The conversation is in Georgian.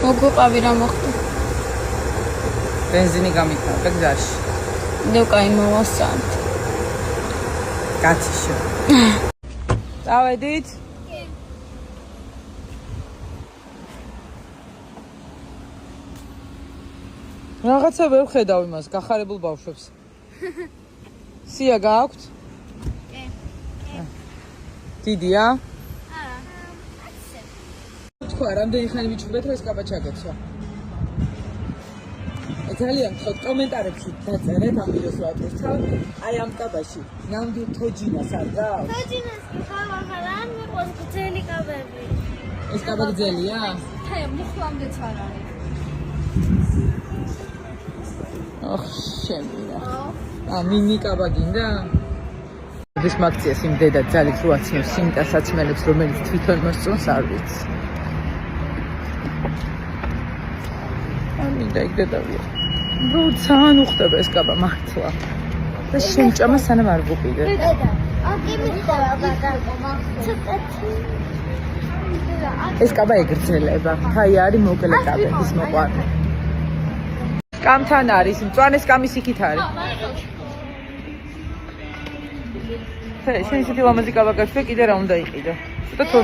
მოგვიყავი რა მოხდა? Benzini გამიქნავდა გზაში. ნუ კაი მოვასწავთ. Კაციშო. წავედით? კი. რაღაცა ვერ ხედავ იმას, გახარებულ ბავშვებს. სია გააქვთ? კი. დიდია? არა. თქვა, რამდენი ხანი მიჩვენეთ, რომ ეს კაბა ჩაგეცვა. ძალიან ხოთ კომენტარებში დაწერეთ ამ ვიდეოს ვატვირთავ. აი ამ კაბაში ნამდვილ თოჯინას არ გავს? თოჯინას ხარ არ მიყვარს გძელი კაბები. ეს კაბა გძელია? თაი მუხლამდეც არ არის. ოხ, შემინა. მინი კაბა გინდა? ეს მაქციას იმ დედა ძალით რო აცნობს სიმტასაცმელებს, რომელიც თვითონ მოსწონს არ ვიცი. ამინდა იქ დედავია. ძალიან უხდება ეს კაბა მართლა. და შემჭამა სანამ არ ვუყიდე. დედა, აგი მიხდება ბაგარკო მახცოტათი. ეს კაბა ეგრძელება. თაი არის მოკლე კაბების მოყვარული. კამთან არის, მწვანეს კამის იქით არის. შენ ისეთი ლამაზი კაბა გაჩვე, კიდე რა უნდა იყიდო? ცოტა ხო.